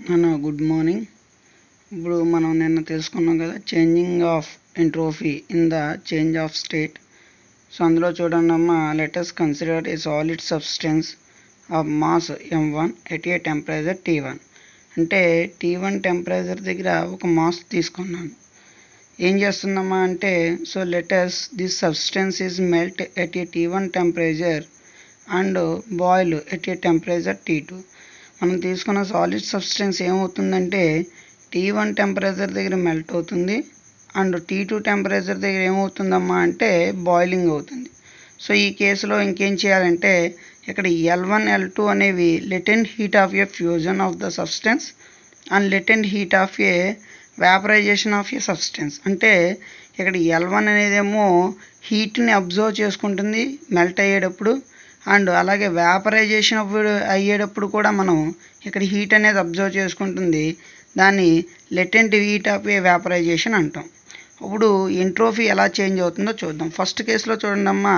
Good morning. ఇప్పుడు మనం నిన్న తెలుసుకున్నాం కదా, changing of entropy in the change of state. So అందులో చూడండి అమ్మ, let us consider a solid substance of mass m1 at a temperature t1. అంటే t1 టెంపరేచర్ దగ్గర ఒక మాస్ తీసుకున్నాను. ఏం చేస్తుందమ్మా అంటే, so let us this substance is melt at a t1 temperature and boil at a temperature t2. మనం తీసుకున్న solid substance ఏమవుతుందంటే t1 temperature దగ్గర మెల్ట్ అవుతుంది అండ్ t2 టెంపరేచర్ దగ్గర ఏమవుతుందమ్మా అంటే బాయిలింగ్ అవుతుంది. సో ఈ కేసులో ఇంకేం చేయాలంటే, ఇక్కడ L1 L2 అనేవి latent heat of A fusion of the substance and latent heat of A vaporisation of A substance. అంటే ఇక్కడ L1 అనేదేమో హీట్ని అబ్జర్వ్ చేసుకుంటుంది మెల్ట్ అయ్యేటప్పుడు, అండ్ అలాగే వేపరైజేషన్ అయ్యేటప్పుడు కూడా మనం ఇక్కడ హీట్ అనేది అబ్జర్వ్ చేసుకుంటుంది. దాన్ని latent heat of A vaporisation అంటాం. ఇప్పుడు ఎంట్రోపీ ఎలా చేంజ్ అవుతుందో చూద్దాం. ఫస్ట్ కేసులో చూడండి అమ్మా,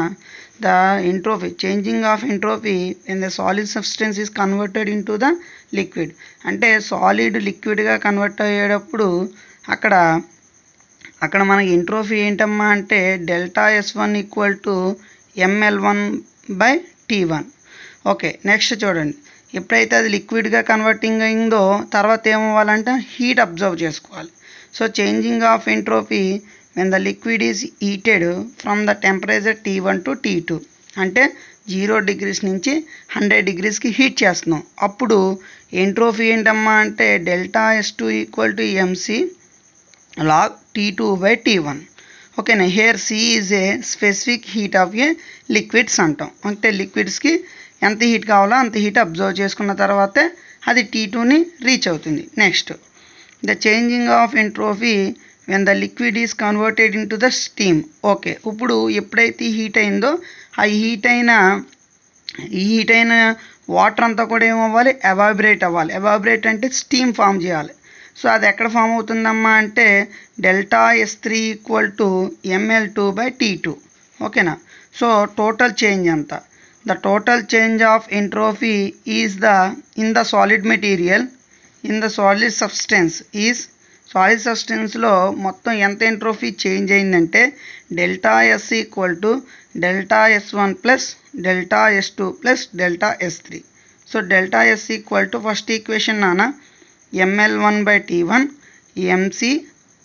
the entropy changing of entropy in the solid substance is converted in to the liquid. అంటే సాలిడ్ లిక్విడ్గా కన్వర్ట్ అయ్యేటప్పుడు అక్కడ మనకి ఎంట్రోపీ ఏంటమ్మా అంటే delta S1 equal to mL1/T1. Okay, next చూడండి, ఎప్పుడైతే అది లిక్విడ్గా కన్వర్టింగ్ అయిందో తర్వాత ఏమవ్వాలంటే హీట్ అబ్జర్వ్ చేసుకోవాలి. So changing of entropy when the liquid is heated from the temperature T1 to T2. అంటే 0 degrees నుంచి 100 degreesకి హీట్ చేస్తున్నాం. అప్పుడు ఎంట్రోపీ ఏంటమ్మా అంటే delta S2 equal to MC log T2/T1. ఓకేనా, here C is a specific heat of A liquids అంటాం. అంటే లిక్విడ్స్కి ఎంత హీట్ కావాలో అంత హీట్ అబ్జర్వ్ చేసుకున్న తర్వాతే అది T2ని రీచ్ అవుతుంది. Next, the changing of entropy when the liquid is converted in to the steam. Okay, ఇప్పుడు ఎప్పుడైతే హీట్ అయిందో ఆ హీట్ అయిన వాటర్ అంతా కూడా ఏమవ్వాలి, ఎవాబరేట్ అవ్వాలి. ఎవాబరేట్ అంటే స్టీమ్ ఫామ్ చేయాలి. సో అది ఎక్కడ ఫామ్ అవుతుందమ్మా అంటే delta S3 equal to mL2/T2. ఓకేనా, సో టోటల్ చేంజ్ అంతా, the total change of entropy is in the solid material in the solid సబ్స్టెన్స్లో మొత్తం ఎంత ఎంట్రోపీ చేంజ్ అయిందంటే delta S equal to delta S1 plus delta S2 plus delta S3. So delta S equal to first equation నాన్న mL1/T1 MC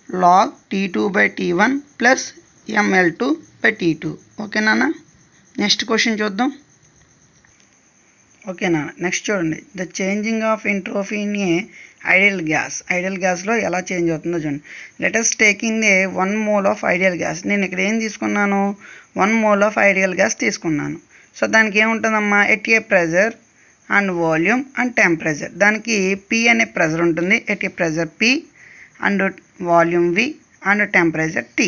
log T2/T1 plus mL2/T2. ఓకేనా, next question చూద్దాం. ఓకేనా, next చూడండి, the changing of entropy in a ideal గ్యాస్లో ఎలా change అవుతుందో చూడండి. Let us taking a 1 mole of ideal gas. నేను ఇక్కడ ఏం తీసుకున్నాను, 1 mole ఆఫ్ ఐడియల్ గ్యాస్ తీసుకున్నాను. సో దానికి ఏముంటుందమ్మా, at a pressure and volume and temperature. దానికి P అనే ప్రెజర్ ఉంటుంది, at a pressure P and volume V and temperature T.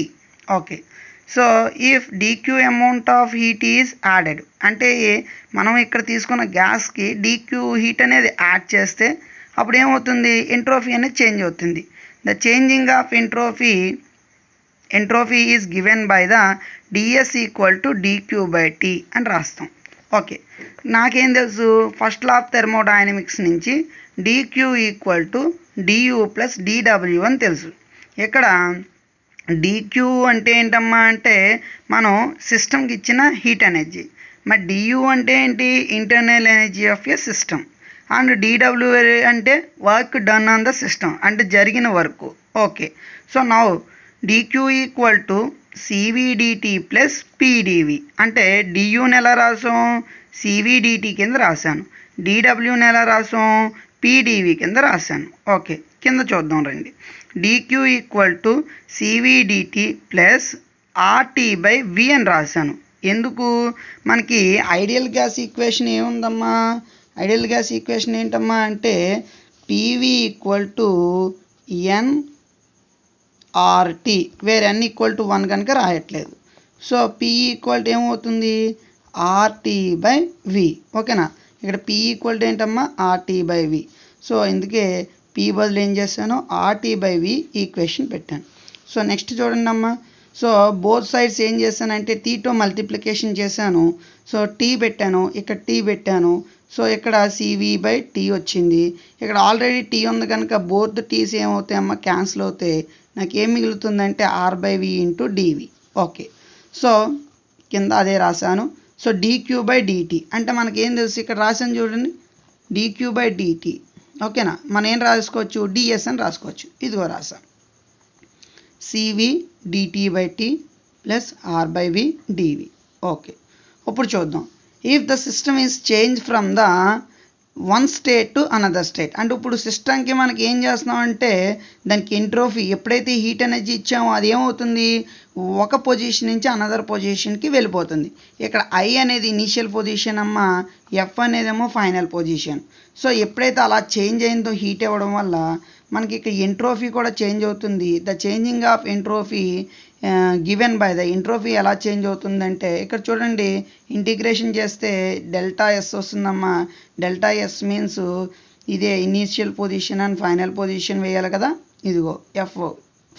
Okay, so if dq amount of heat is added, అంటే మనం ఇక్కడ తీసుకున్న గ్యాస్కి dq హీట్ అనేది యాడ్ చేస్తే అప్పుడు ఏమవుతుంది, ఎంట్రోపీ అనేది చేంజ్ అవుతుంది. The changing of entropy is given by the ds equal to dq/T అని రాస్తాం. ఓకే, నాకేం తెలుసు, ఫస్ట్ లా ఆఫ్ థెర్మోడైనమిక్స్ నుంచి dq equal to du plus dw అని తెలుసు. ఇక్కడ dq అంటే ఏంటమ్మా అంటే మనం సిస్టమ్కి ఇచ్చిన హీట్ ఎనర్జీ, మరి du అంటే ఏంటి, internal energy of A system, and dw అంటే work done on the system, అంటే జరిగిన work. Okay, so now dq equal to CVDT plus PdV. అంటే duని ఎలా రాసాం, CVDT కింద రాశాను, dwని ఎలా రాసాం, PdV కింద రాశాను. ఓకే, కింద చూద్దాం రండి. dq equal to CVDT plus RT/V అని రాశాను. ఎందుకు, మనకి ఐడియల్ గ్యాస్ ఈక్వేషన్ ఏముందమ్మా, ఐడియల్ గ్యాస్ ఈక్వేషన్ ఏంటమ్మా అంటే PV ఈక్వల్ టు nRT, వేరే n ఈక్వల్ టు 1 కనుక రాయట్లేదు. సో P ఈక్వల్ టు ఏమవుతుంది, RT/V. ఓకేనా, ఇక్కడ P ఈక్వల్ టు ఏంటమ్మా, RT/V. సో ఇందుకే P బదులు ఏం చేశాను, RT/V ఈక్వేషన్ పెట్టాను. సో నెక్స్ట్ చూడండి అమ్మా, సో బోత్ సైడ్స్ ఏం చేశానంటే Tతో మల్టిప్లికేషన్ చేశాను. సో T పెట్టాను, ఇక్కడ T పెట్టాను. సో ఇక్కడ సివి బై టీ వచ్చింది. ఇక్కడ ఆల్రెడీ టీ ఉంది కనుక బోత్ టీస్ ఏమవుతాయి అమ్మ, క్యాన్సిల్ అవుతాయి. నాకు ఏం మిగులుతుందంటే R by V into DV. Okay, so కింద అదే రాశాను. సో డిక్యూ బై డిటి అంటే మనకేం తెలుసు, ఇక్కడ రాశాను చూడండి, డిక్యూ బై డిటి. ఓకేనా, మనం ఏం రాసుకోవచ్చు, డిఎస్ అని రాసుకోవచ్చు. ఇదిగో రాసాం, CV DT by T plus R by V DV. Okay, ఇప్పుడు చూద్దాం. If the system is change from the one state to another state అంటే ఇప్పుడు సిస్టమ్కి మనకి ఏం చేస్తున్నామంటే దానికి ఎంట్రోఫీ ఎప్పుడైతే హీట్ ఎనర్జీ ఇచ్చామో అది ఏమవుతుంది, ఒక పొజిషన్ నుంచి అనదర్ పొజిషన్కి వెళ్ళిపోతుంది. ఇక్కడ ఐ అనేది ఇనీషియల్ పొజిషన్ అమ్మ, ఎఫ్ అనేదేమో ఫైనల్ పొజిషన్. సో ఎప్పుడైతే అలా చేంజ్ అయిందో హీట్ ఇవ్వడం వల్ల మనకి ఇక్కడ ఎంట్రోఫీ కూడా చేంజ్ అవుతుంది. The changing of entropy given by the entropy ఎలా చేంజ్ అవుతుందంటే ఇక్కడ చూడండి, ఇంటిగ్రేషన్ చేస్తే డెల్టా ఎస్ వస్తుందమ్మా. డెల్టా ఎస్ మీన్స్ ఇదే initial position and final position వేయాలి కదా. ఇదిగో F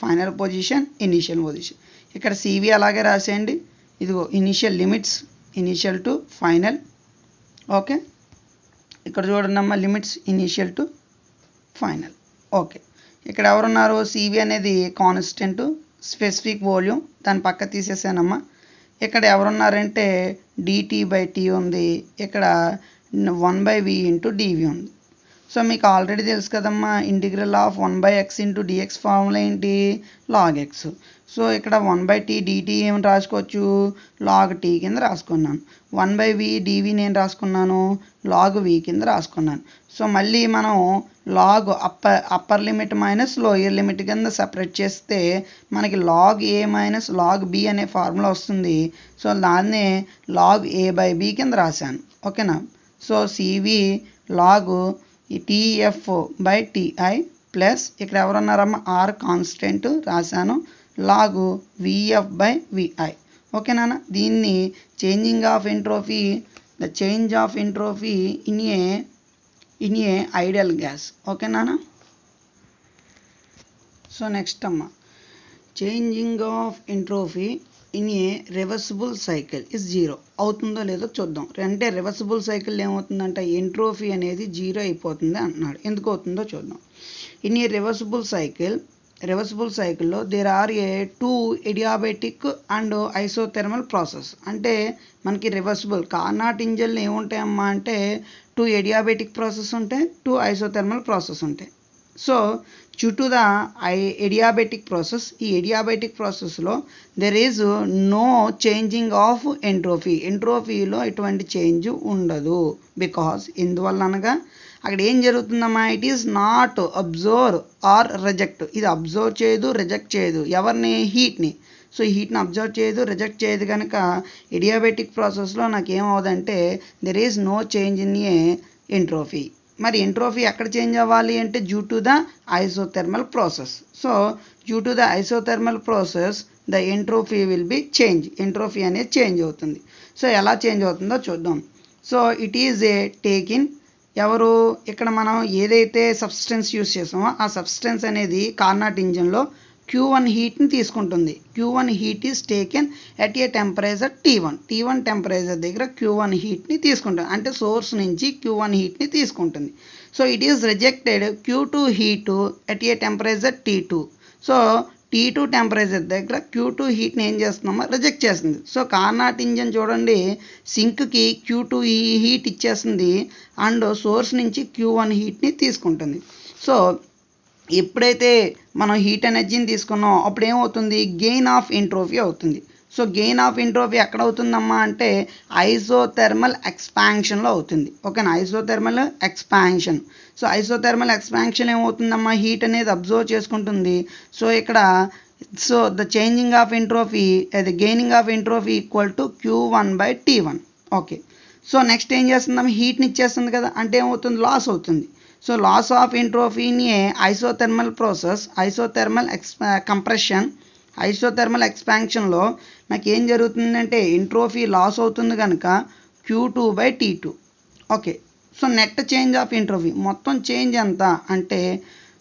final position, initial position. ఇక్కడ సివి అలాగే రాసేయండి. ఇదిగో initial limits, initial to final. Okay, ఇక్కడ చూడండి అమ్మా, limits initial to final. Okay, ఇక్కడ ఎవరున్నారు, సివి అనేది కాన్స్టెంట్, స్పెసిఫిక్ వాల్యూమ్, దాని పక్క తీసేసానమ్మా. ఇక్కడ ఎవరున్నారంటే డిటి బై టీ ఉంది, ఇక్కడ 1/v ఇంటూ డివి ఉంది. సో మీకు ఆల్రెడీ తెలుసు కదమ్మా, integral of 1/x into DX formula ఏంటి, లాగ్ ఎక్స్. సో ఇక్కడ 1/t dt ఏమి రాసుకోవచ్చు, లాగ్ టీ కింద రాసుకున్నాను. 1/v dv నేను రాసుకున్నాను, లాగ్ v కింద రాసుకున్నాను. సో మళ్ళీ మనం log upper limit minus lower limit కింద సపరేట్ చేస్తే మనకి log A minus log B అనే ఫార్ములా వస్తుంది. సో దాన్నే లాగ్ ఏ బై బి కింద రాశాను. ఓకేనా, so CV log TF by TI plus ఇక్కడ ఎవరన్నారమ్మా, ఆర్ కాన్స్టెంట్ రాశాను, లాగు విఎఫ్ బై విఐ. ఓకేనా, దీన్ని changing of entropy, the change of entropy in a ideal gas. ఓకేనా. సో నెక్స్ట్ అమ్మ, changing of entropy in a reversible cycle is zero. అవుతుందో లేదో చూద్దాం. అంటే రివర్సిబుల్ సైకిల్ ఏమవుతుందంటే ఎంట్రోఫీ అనేది జీరో అయిపోతుంది అంటున్నాడు. ఎందుకు అవుతుందో చూద్దాం. ఇన్ ఏ రివర్సిబుల్ సైకిల్లో there are a 2 adiabatic and isothermal process. అంటే మనకి రివర్సిబుల్ కార్నాట్ ఇంజన్లు ఏముంటాయమ్మా అంటే 2 ఎడియాబెటిక్ ప్రాసెస్ ఉంటాయి, 2 ఐసోథెర్మల్ ప్రాసెస్ ఉంటాయి. సో చుట్టూ ద ఎడియాబెటిక్ ప్రాసెస్, ఈ ఎడియాబెటిక్ ప్రాసెస్లో there is no changing of entropy. ఎంట్రోఫీలో ఎటువంటి చేంజ్ ఉండదు. బికాస్ ఎందువల్ల అనగా అక్కడ ఏం జరుగుతుందమ్మా, it is not absorb or reject. ఇది అబ్జర్వ్ చేయదు, రిజెక్ట్ చేయదు. ఎవరిని, హీట్ని. సో హీట్ని అబ్జర్వ్ చేయదు, రిజెక్ట్ చేయదు కనుక ఎడియాబెటిక్ ప్రాసెస్లో నాకు ఏమవుదంటే there is no change in a entropy. మరి ఎంట్రోఫీ ఎక్కడ చేంజ్ అవ్వాలి అంటే due to the isothermal process. So due to the isothermal process the entropy will be change. Entropy అనేది చేంజ్ అవుతుంది. సో ఎలా చేంజ్ అవుతుందో చూద్దాం. So it is a taken ఎవరు, ఇక్కడ మనం ఏదైతే సబ్స్టెన్స్ యూస్ చేసామో ఆ సబ్స్టెన్స్ అనేది కార్నాట్ ఇంజన్లో Q1 హీట్ని తీసుకుంటుంది. Q1 heat is taken at a temperature T1 temperature దగ్గర Q1 హీట్ని తీసుకుంటుంది. అంటే సోర్స్ నుంచి Q1 హీట్ని తీసుకుంటుంది. So it is rejected Q2 heat at a temperature T2. So T2 temperature దగ్గర Q2 హీట్ని ఏం చేస్తున్నామో రిజెక్ట్ చేస్తుంది. సో కార్నాట్ ఇంజన్ చూడండి, సింక్కి Q2 హీట్ ఇచ్చేస్తుంది అండ్ సోర్స్ నుంచి Q1 హీట్ని తీసుకుంటుంది. సో ఎప్పుడైతే మనం హీట్ ఎనర్జీని తీసుకున్నాం అప్పుడు ఏమవుతుంది, గెయిన్ ఆఫ్ ఎంట్రోఫీ అవుతుంది. సో గెయిన్ ఆఫ్ ఎంట్రోఫీ ఎక్కడ అవుతుందమ్మా అంటే ఐసోథెర్మల్ ఎక్స్పాన్షన్లో అవుతుంది. ఓకేనా, isothermal expansion. So isothermal expansion ఏమవుతుందమ్మా, హీట్ అనేది అబ్జర్వ్ చేసుకుంటుంది. సో ఇక్కడ so the changing of entropy అది gaining of entropy equal to Q1 by T1. Okay, so next ఏం చేస్తుందమ్మా, హీట్ని ఇచ్చేస్తుంది కదా, అంటే ఏమవుతుంది, లాస్ అవుతుంది. సో లాస్ ఆఫ్ ఎంట్రోఫీని isothermal process, isothermal compression, isothermal ఎక్స్పాన్షన్లో నాకు ఏం జరుగుతుందంటే ఎంట్రోఫీ లాస్ అవుతుంది కనుక Q2 by T2. Okay, so net change of entropy మొత్తం చేంజ్ ఎంత అంటే,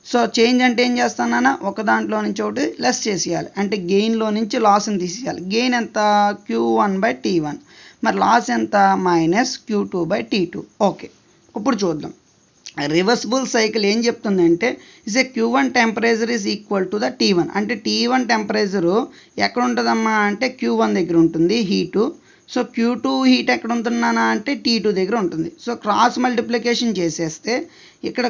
సో చేంజ్ అంటే ఏం చేస్తానన్నా ఒక దాంట్లో నుంచి ఒకటి లెస్ చేసేయాలి. అంటే గెయిన్లో నుంచి లాస్ని తీసేయాలి. గెయిన్ ఎంత, Q1 బై T1. మరి లాస్ ఎంత, minus Q2 by T2. Okay, ఇప్పుడు చూద్దాం. రివర్సిబుల్ సైకిల్ ఏం చెప్తుందంటే is a Q1 temperature is equal to the T1. అంటే T1 టెంపరేచరు ఎక్కడ ఉంటుందమ్మా అంటే Q1 దగ్గర ఉంటుంది హీటు. సో Q2 హీట్ ఎక్కడ ఉంటున్నానా అంటే T2 దగ్గర ఉంటుంది. సో క్రాస్ మల్టిప్లికేషన్ చేసేస్తే ఇక్కడ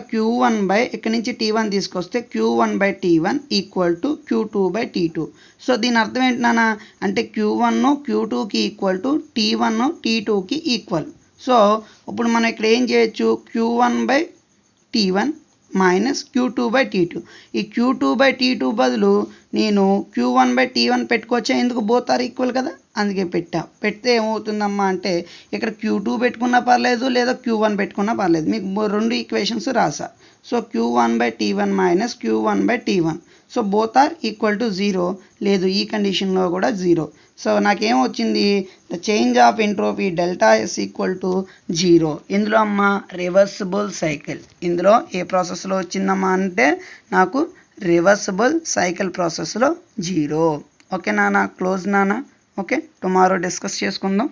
ఇక్కడ నుంచి T1 తీసుకొస్తే Q1/T1 equal to Q2/T2. So దీని అర్థం ఏంటి నాన్న అంటే Q1 Q2కి ఈక్వల్ టు T1 T2కి ఈక్వల్. సో ఇప్పుడు మనం ఇక్కడ ఏం చేయొచ్చు, Q1/T1 మైనస్ Q2/T2. ఈ Q2/T2 బదులు నేను Q1/T1 పెట్టుకోవచ్చా, ఎందుకు బోత్ ఆర్ ఈక్వల్ కదా, అందుకే పెడితే ఏమవుతుందమ్మా అంటే ఇక్కడ Q2 పెట్టుకున్నా పర్లేదు లేదా Q1 పెట్టుకున్నా పర్లేదు, మీకు రెండు ఈక్వేషన్స్ రాసా. So Q1/T1 minus Q1/T1. So both are equal to 0, లేదు ఈ కండిషన్లో కూడా 0. సో నాకేమొచ్చింది, the change of entropy delta S equal to 0. ఇందులో అమ్మా రివర్సిబుల్ సైకిల్, ఇందులో ఏ ప్రాసెస్లో వచ్చిందమ్మా అంటే నాకు రివర్సిబుల్ సైకిల్ ప్రాసెస్లో 0. ఓకే నాన్న, క్లోజ్ నాన్న. ఓకే, టుమారో డిస్కస్ చేసుకుందాం.